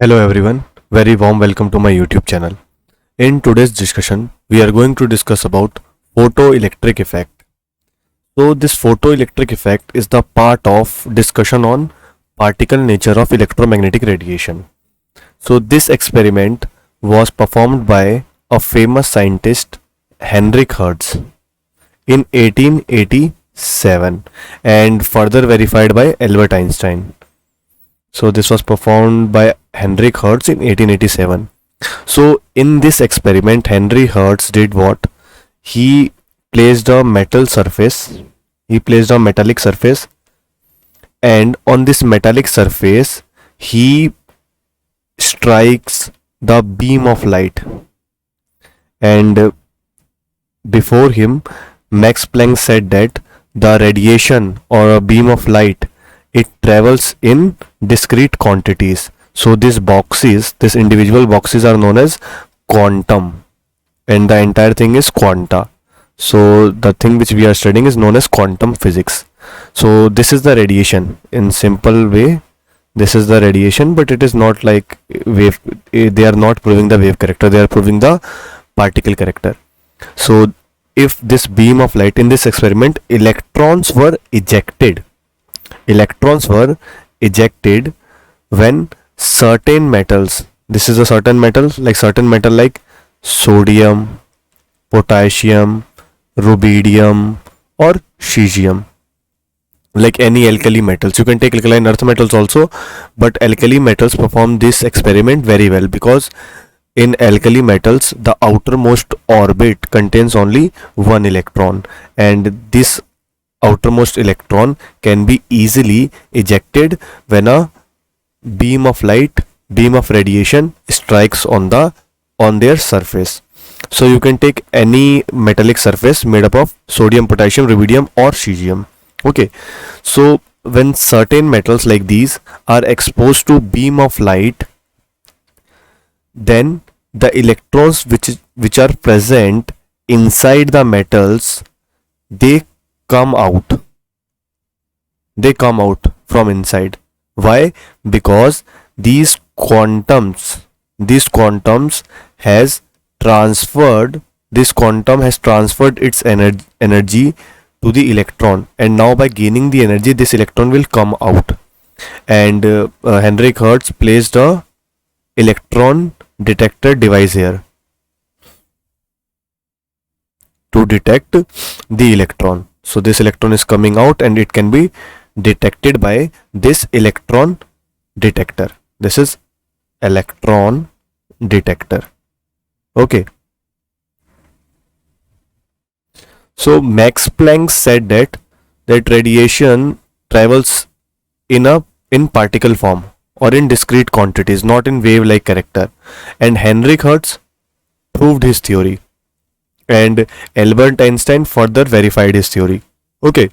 Hello everyone, very warm welcome to my YouTube channel. In today's discussion, we are going to discuss about photoelectric effect. So this photoelectric effect is the part of discussion on particle nature of electromagnetic radiation. So this experiment was performed by a famous scientist Heinrich Hertz in 1887 and further verified by Albert Einstein. So this was performed by Heinrich Hertz in 1887. So in this experiment, Henry Hertz did what? He placed a metal surface. He placed a metallic surface, and on this metallic surface, he strikes the beam of light. And before him, Max Planck said that the radiation or a beam of light, it travels in discrete quantities. So these individual boxes are known as quantum, and the entire thing is quanta. So the thing which we are studying is known as quantum physics. So this is the radiation in simple way. This is the radiation, but it is not like wave. They are not proving the wave character. They are proving the particle character. So if this beam of light in this experiment, electrons were ejected when certain metals, this is a certain metal like sodium, potassium, rubidium or cesium, like any alkali metals. You can take alkaline earth metals also, but alkali metals perform this experiment very well, because in alkali metals the outermost orbit contains only one electron, and this outermost electron can be easily ejected when a beam of radiation strikes on their surface. So you can take any metallic surface made up of sodium, potassium, rubidium or cesium. Okay, so when certain metals like these are exposed to beam of light, then the electrons which are present inside the metals, they come out from inside. Why? Because these quantums has transferred this quantum has transferred its energy to the electron, and now by gaining the energy, this electron will come out. And Heinrich Hertz placed a electron detector device here to detect the electron. So this electron is coming out and it can be detected by this electron detector. This is electron detector. Okay. So Max Planck said that radiation travels in particle form or in discrete quantities, not in wave like character. And Heinrich Hertz proved his theory, and Albert Einstein further verified his theory. Okay,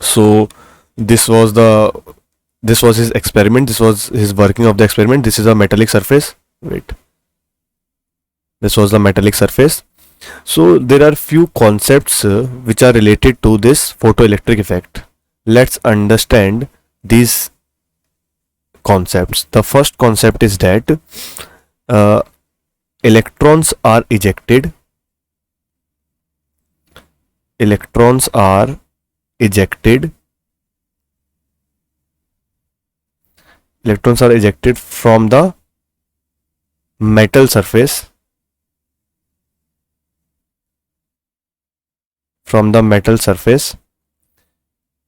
so this was his experiment. This was his working of the experiment. This is a metallic surface. This was the metallic surface. So there are few concepts which are related to this photoelectric effect. Let's understand these concepts. The first concept is that electrons are ejected from the metal surface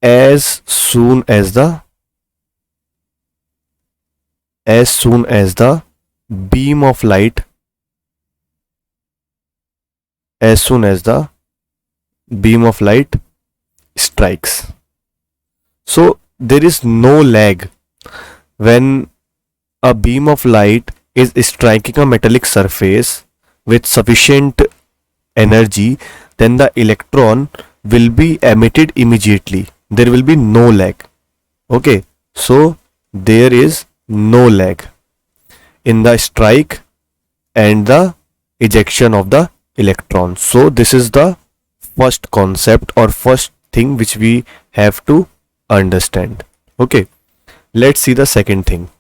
as soon as the beam of light strikes. So there is no lag. When a beam of light is striking a metallic surface with sufficient energy, then the electron will be emitted immediately. There will be no lag. Okay, so there is no lag in the strike and the ejection of the electron. So this is the first concept or first thing which we have to understand. Okay, let's see the second thing.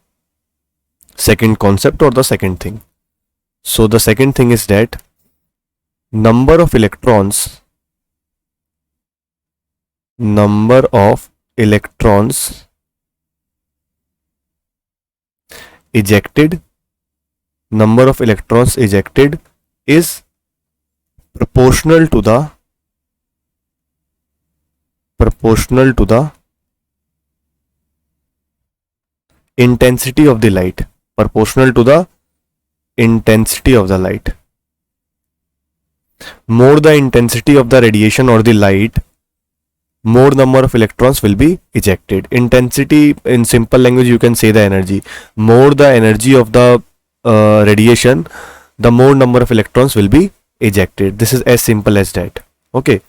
second concept or the second thing. So the second thing is that number of electrons ejected is proportional to the intensity of the light. More the intensity of the radiation or the light, more number of electrons will be ejected. Intensity, in simple language you can say the energy. More the energy of the radiation, the more number of electrons will be ejected. This is as simple as that. Okay,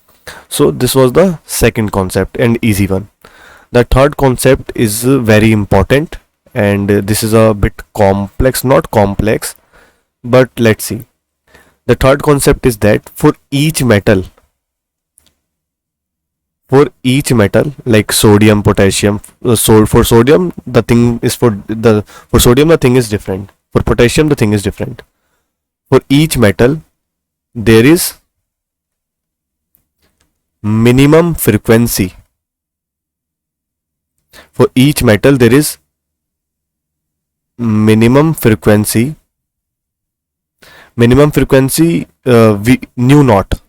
so this was the second concept and easy one. The third concept is very important, and this is a bit complex, not complex, but let's see. The third concept is that for each metal like sodium, potassium, for sodium the thing is different. For potassium the thing is different. For each metal there is minimum frequency. Minimum frequency nu naught,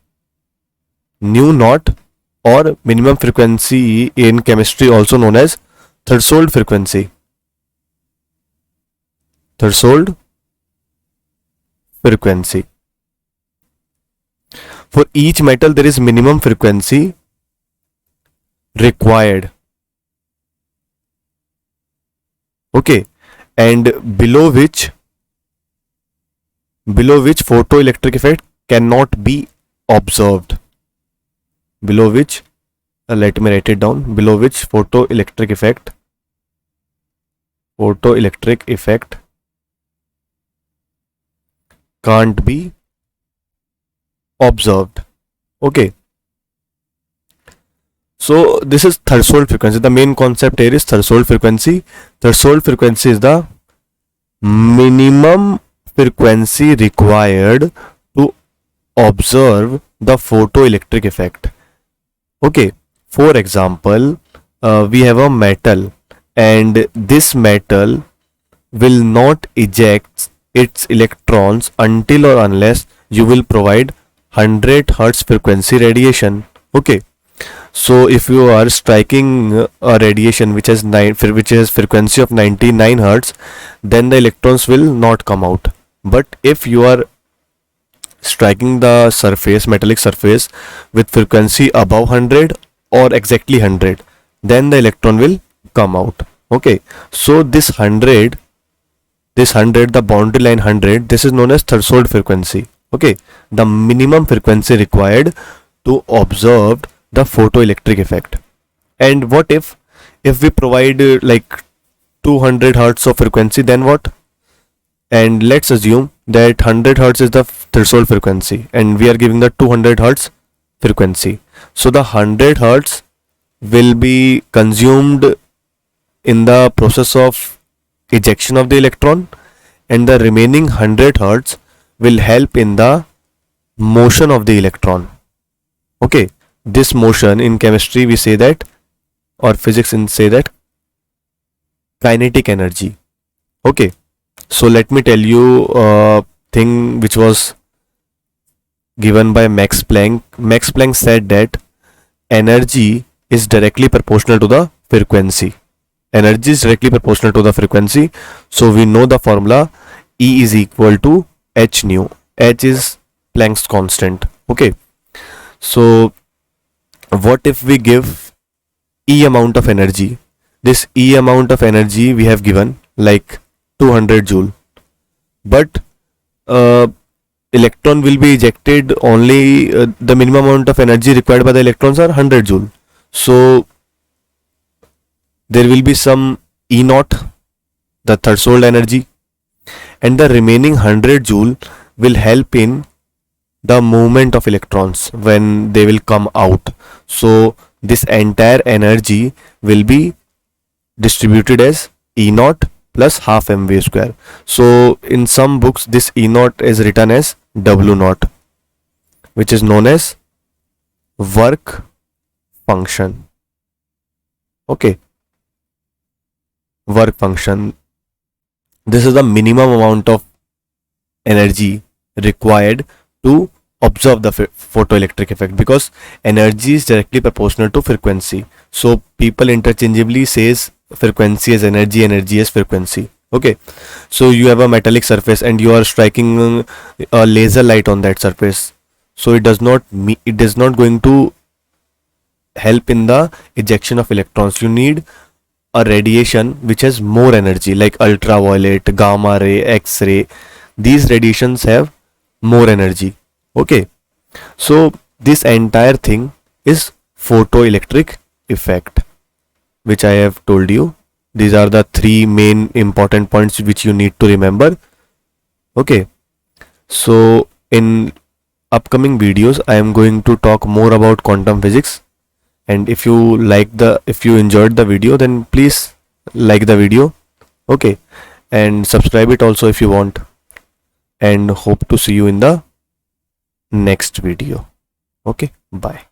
or minimum frequency in chemistry also known as threshold frequency. For each metal there is minimum frequency required. Okay, and below which photoelectric effect cannot be observed. Let me write it down. Below which photoelectric effect can't be observed. Okay, so this is threshold frequency. The main concept here is threshold frequency. Threshold frequency is the minimum frequency required to observe the photoelectric effect. Okay, for example, we have a metal, and this metal will not eject its electrons until or unless you will provide 100 hertz frequency radiation. Okay, so if you are striking a radiation which has frequency of 99 hertz, then the electrons will not come out. But if you are striking the metallic surface with frequency above 100 or exactly 100, then the electron will come out. Okay, so this 100, the boundary line 100, this is known as threshold frequency. Okay, the minimum frequency required to observe the photoelectric effect. And what if we provide like 200 hertz of frequency, then what? And let's assume that 100 hertz is the threshold frequency and we are giving the 200 hertz frequency. So the 100 hertz will be consumed in the process of ejection of the electron, and the remaining 100 hertz will help in the motion of the electron. Okay, this motion in chemistry we say that, or physics say that, kinetic energy. Okay, so let me tell you a thing which was given by Max Planck. Max Planck said that energy is directly proportional to the frequency. So we know the formula E is equal to h nu. H is Planck's constant. Okay, so what if we give E amount of energy? This E amount of energy we have given like 200 joule, but electron will be ejected only, the minimum amount of energy required by the electrons are 100 joule. So there will be some E naught, the threshold energy, and the remaining 100 joule will help in the movement of electrons when they will come out. So this entire energy will be distributed as E naught plus half mv square. So in some books this E naught is written as W naught, which is known as work function. Okay, work function. This is the minimum amount of energy required to observe the photoelectric effect, because energy is directly proportional to frequency. So people interchangeably says frequency as energy, energy as frequency. Okay, so you have a metallic surface and you are striking a laser light on that surface, so it is not going to help in the ejection of electrons. You need a radiation which has more energy, like ultraviolet, gamma ray, x-ray. These radiations have more energy. Okay, so this entire thing is photoelectric effect, which I have told you. These are the three main important points which you need to remember. Okay, so in upcoming videos I am going to talk more about quantum physics, and if you enjoyed the video, then please like the video. Okay, and subscribe it also if you want, and hope to see you in the next video. Okay, bye.